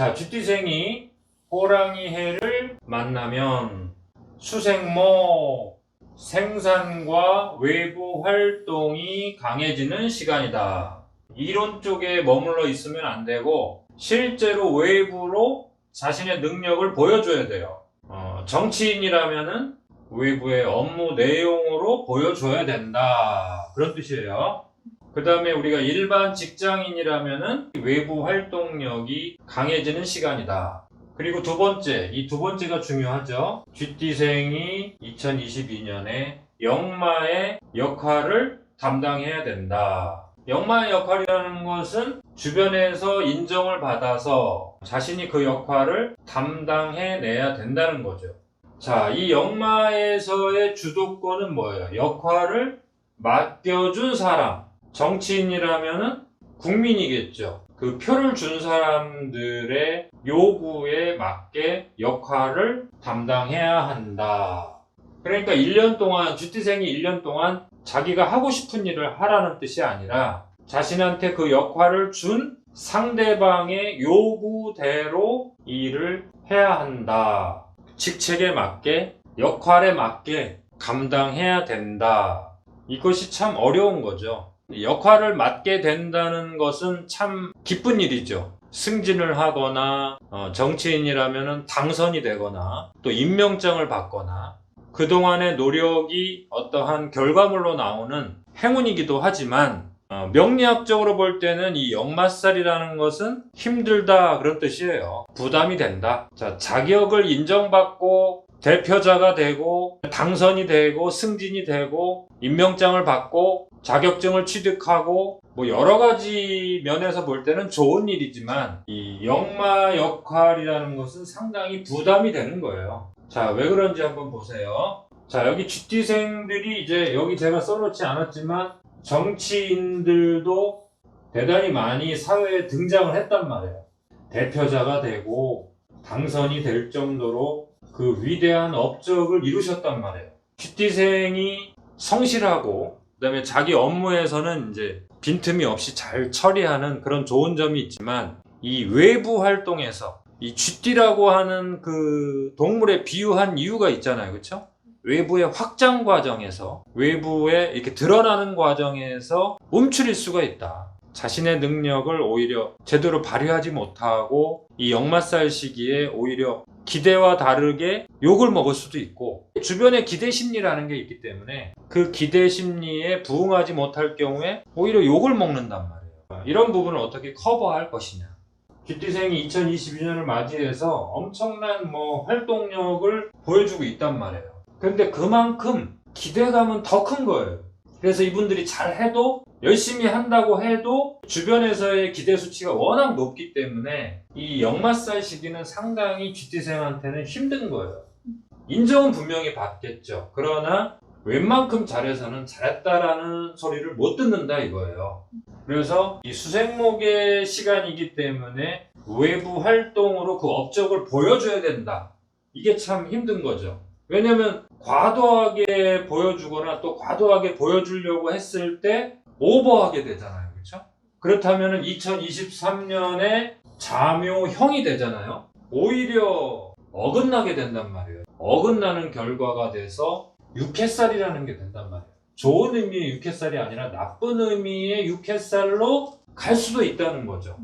자, 쥐띠생이 호랑이 해를 만나면 수생모 생산과 외부 활동이 강해지는 시간이다. 이론 쪽에 머물러 있으면 안 되고 실제로 외부로 자신의 능력을 보여줘야 돼요. 정치인이라면은 외부의 업무 내용으로 보여줘야 된다. 그런 뜻이에요. 그 다음에 우리가 일반 직장인이라면은 외부 활동력이 강해지는 시간이다. 그리고 두 번째, 이 두 번째가 중요하죠. 쥐띠생이 2022년에 역마의 역할을 담당해야 된다. 역마의 역할이라는 것은 주변에서 인정을 받아서 자신이 그 역할을 담당해내야 된다는 거죠. 자, 이 역마에서의 주도권은 뭐예요? 역할을 맡겨준 사람. 정치인이라면은 국민이겠죠. 그 표를 준 사람들의 요구에 맞게 역할을 담당해야 한다. 그러니까 1년 동안, 쥐띠생이 1년 동안 자기가 하고 싶은 일을 하라는 뜻이 아니라 자신한테 그 역할을 준 상대방의 요구대로 일을 해야 한다. 직책에 맞게, 역할에 맞게 감당해야 된다. 이것이 참 어려운 거죠. 역할을 맡게 된다는 것은 참 기쁜 일이죠. 승진을 하거나 정치인이라면 당선이 되거나 또 임명장을 받거나 그동안의 노력이 어떠한 결과물로 나오는 행운이기도 하지만 명리학적으로 볼 때는 이 역마살이라는 것은 힘들다 그런 뜻이에요. 부담이 된다. 자, 자격을 인정받고 대표자가 되고 당선이 되고 승진이 되고 임명장을 받고 자격증을 취득하고 뭐 여러 가지 면에서 볼 때는 좋은 일이지만 이 역마 역할이라는 것은 상당히 부담이 되는 거예요. 자, 왜 그런지 한번 보세요. 자, 여기 쥐띠생들이 이제 여기 제가 써놓지 않았지만 정치인들도 대단히 많이 사회에 등장을 했단 말이에요. 대표자가 되고 당선이 될 정도로 그 위대한 업적을 이루셨단 말이에요. 쥐띠생이 성실하고 그다음에 자기 업무에서는 이제 빈틈이 없이 잘 처리하는 그런 좋은 점이 있지만 이 외부 활동에서 이 쥐띠라고 하는 그 동물에 비유한 이유가 있잖아요. 그렇죠? 외부의 확장 과정에서 외부에 이렇게 드러나는 과정에서 움츠릴 수가 있다. 자신의 능력을 오히려 제대로 발휘하지 못하고 이 역마살 시기에 오히려 기대와 다르게 욕을 먹을 수도 있고 주변에 기대 심리라는 게 있기 때문에 그 기대 심리에 부응하지 못할 경우에 오히려 욕을 먹는단 말이에요. 이런 부분을 어떻게 커버할 것이냐. 쥐띠생이 2022년을 맞이해서 엄청난 활동력을 보여주고 있단 말이에요. 그런데 그만큼 기대감은 더 큰 거예요. 그래서 이분들이 잘해도 열심히 한다고 해도 주변에서의 기대 수치가 워낙 높기 때문에 이 역마살 시기는 상당히 쥐띠생한테는 힘든 거예요. 인정은 분명히 받겠죠. 그러나 웬만큼 잘해서는 잘했다라는 소리를 못 듣는다 이거예요. 그래서 이 수생목의 시간이기 때문에 외부 활동으로 그 업적을 보여줘야 된다. 이게 참 힘든 거죠. 왜냐면 과도하게 보여주거나 또 과도하게 보여주려고 했을 때 오버하게 되잖아요. 그렇죠? 그렇다면 2023년에 자묘형이 되잖아요. 오히려 어긋나게 된단 말이에요. 어긋나는 결과가 돼서 육해살이라는 게 된단 말이에요. 좋은 의미의 육해살이 아니라 나쁜 의미의 육해살로 갈 수도 있다는 거죠.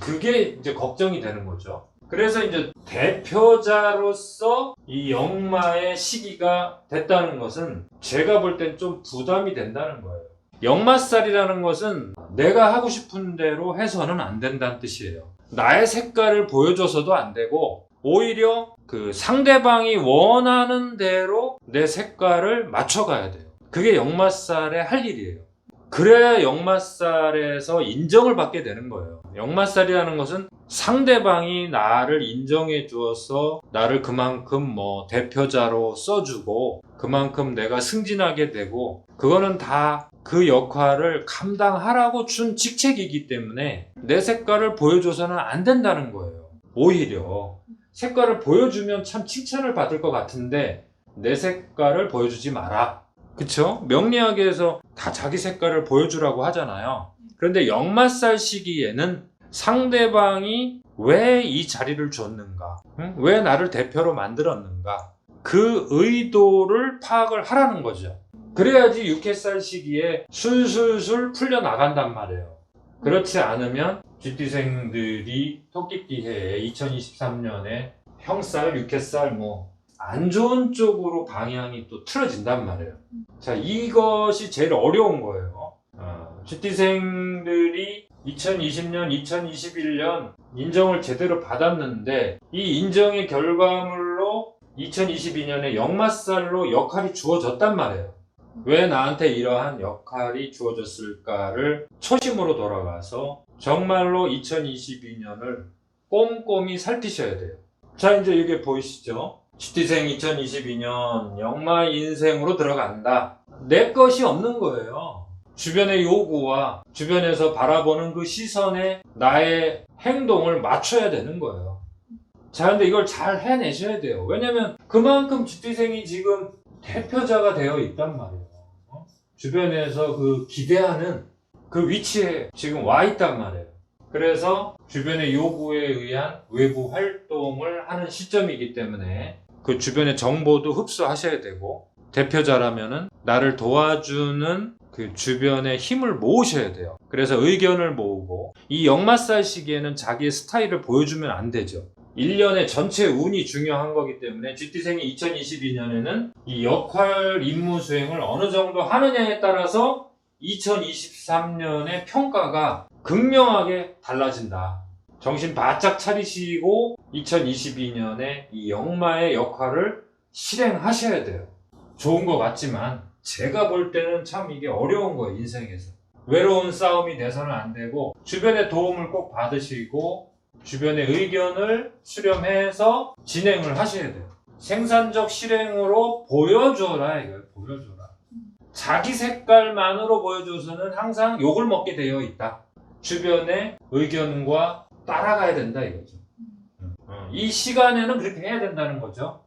그게 이제 걱정이 되는 거죠. 그래서 이제 대표자로서 이 역마의 시기가 됐다는 것은 제가 볼 땐 좀 부담이 된다는 거예요. 역마살이라는 것은 내가 하고 싶은 대로 해서는 안 된다는 뜻이에요. 나의 색깔을 보여줘서도 안 되고 오히려 그 상대방이 원하는 대로 내 색깔을 맞춰가야 돼요. 그게 역마살의 할 일이에요. 그래야 역마살에서 인정을 받게 되는 거예요. 역마살이라는 것은 상대방이 나를 인정해 주어서 나를 그만큼 대표자로 써주고 그만큼 내가 승진하게 되고 그거는 다 그 역할을 감당하라고 준 직책이기 때문에 내 색깔을 보여줘서는 안 된다는 거예요. 오히려 색깔을 보여주면 참 칭찬을 받을 것 같은데 내 색깔을 보여주지 마라. 그쵸? 명리학에서 다 자기 색깔을 보여주라고 하잖아요. 그런데 역마살 시기에는 상대방이 왜 이 자리를 줬는가? 왜 나를 대표로 만들었는가? 그 의도를 파악을 하라는 거죠. 그래야지 6개살 시기에 술술술 풀려나간단 말이에요. 그렇지 않으면 쥐띠생들이 토끼띠 해에 2023년에 형살, 6개살 안 좋은 쪽으로 방향이 또 틀어진단 말이에요. 자, 이것이 제일 어려운 거예요. 쥐띠생들이 2020년, 2021년 인정을 제대로 받았는데 이 인정의 결과물로 2022년에 역마살로 역할이 주어졌단 말이에요. 왜 나한테 이러한 역할이 주어졌을까를 초심으로 돌아가서 정말로 2022년을 꼼꼼히 살피셔야 돼요. 자, 이제 이게 보이시죠? 쥐띠생 2022년 역마 인생으로 들어간다. 내 것이 없는 거예요. 주변의 요구와 주변에서 바라보는 그 시선에 나의 행동을 맞춰야 되는 거예요. 자, 근데 이걸 잘 해내셔야 돼요. 왜냐면 그만큼 쥐띠생이 지금 대표자가 되어 있단 말이에요. 주변에서 그 기대하는 그 위치에 지금 와 있단 말이에요. 그래서 주변의 요구에 의한 외부 활동을 하는 시점이기 때문에 그 주변의 정보도 흡수하셔야 되고, 대표자라면은 나를 도와주는 그 주변의 힘을 모으셔야 돼요. 그래서 의견을 모으고, 이 역마살 시기에는 자기의 스타일을 보여주면 안 되죠. 1년의 전체 운이 중요한 거기 때문에 쥐띠생이 2022년에는 이 역할 임무 수행을 어느 정도 하느냐에 따라서 2023년의 평가가 극명하게 달라진다. 정신 바짝 차리시고 2022년에 이 역마의 역할을 실행하셔야 돼요. 좋은 것 같지만 제가 볼 때는 참 이게 어려운 거예요. 인생에서 외로운 싸움이 돼서는 안 되고, 주변의 도움을 꼭 받으시고 주변의 의견을 수렴해서 진행을 하셔야 돼요. 생산적 실행으로 보여줘라 이거예요. 보여줘라. 자기 색깔만으로 보여줘서는 항상 욕을 먹게 되어 있다. 주변의 의견과 따라가야 된다 이거죠. 이 시간에는 그렇게 해야 된다는 거죠.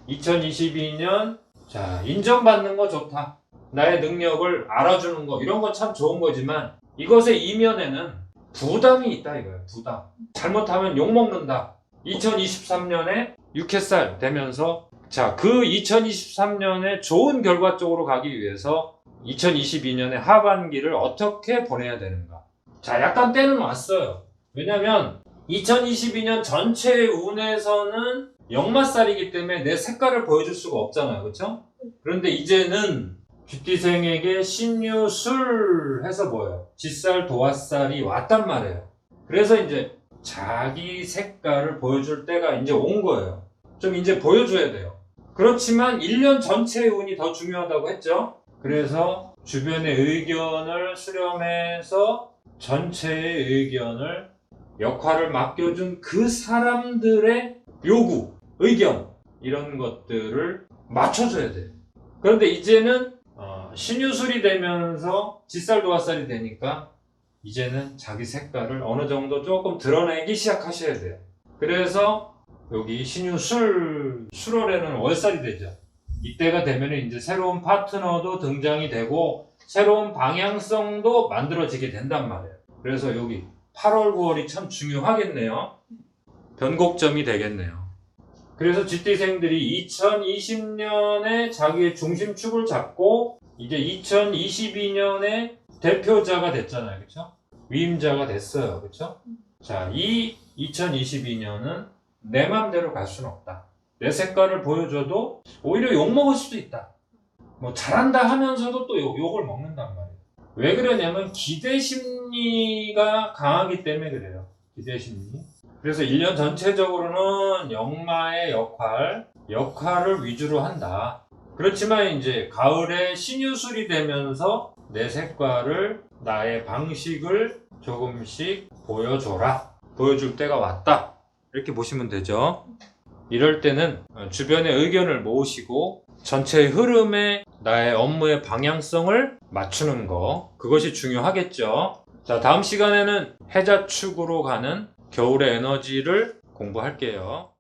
2022년 자, 인정받는 거 좋다. 나의 능력을 알아주는 거, 이런 건 참 좋은 거지만 이것의 이면에는 부담이 있다 이거예요. 부담. 잘못하면 욕먹는다. 2023년에 6햇살 되면서, 자, 그 2023년에 좋은 결과 쪽으로 가기 위해서 2022년의 하반기를 어떻게 보내야 되는가. 자, 약간 때는 왔어요. 왜냐면 2022년 전체의 운에서는 역마살이기 때문에 내 색깔을 보여줄 수가 없잖아요. 그렇죠? 그런데 이제는 쥐띠생에게 신유술 해서 뭐예요? 쥐살, 도화살이 왔단 말이에요. 그래서 이제 자기 색깔을 보여줄 때가 이제 온 거예요. 좀 이제 보여줘야 돼요. 그렇지만 1년 전체의 운이 더 중요하다고 했죠? 그래서 주변의 의견을 수렴해서 전체의 의견을, 역할을 맡겨준 그 사람들의 요구, 의견, 이런 것들을 맞춰줘야 돼요. 그런데 이제는 신유술이 되면서 쥐살, 도화살이 되니까 이제는 자기 색깔을 어느 정도 조금 드러내기 시작하셔야 돼요. 그래서 여기 신유술, 술월에는 월살이 되죠. 이때가 되면 이제 새로운 파트너도 등장이 되고 새로운 방향성도 만들어지게 된단 말이에요. 그래서 여기 8월, 9월이 참 중요하겠네요. 변곡점이 되겠네요. 그래서 쥐띠생들이 2020년에 자기의 중심축을 잡고 이제 2022년에 대표자가 됐잖아요. 그렇죠? 위임자가 됐어요. 그렇죠? 자, 이 2022년은 내 맘대로 갈 수는 없다. 내 색깔을 보여줘도 오히려 욕먹을 수도 있다. 뭐 잘한다 하면서도 또 욕을 먹는단 말이에요. 왜 그러냐면 기대 심리가 강하기 때문에 그래요. 기대 심리. 그래서 1년 전체적으로는 역마의 역할을 위주로 한다. 그렇지만 이제 가을에 신유술이 되면서 내 색깔을, 나의 방식을 조금씩 보여줘라. 보여줄 때가 왔다. 이렇게 보시면 되죠. 이럴 때는 주변의 의견을 모으시고 전체의 흐름에 나의 업무의 방향성을 맞추는 거, 그것이 중요하겠죠. 자, 다음 시간에는 해자축으로 가는 겨울의 에너지를 공부할게요.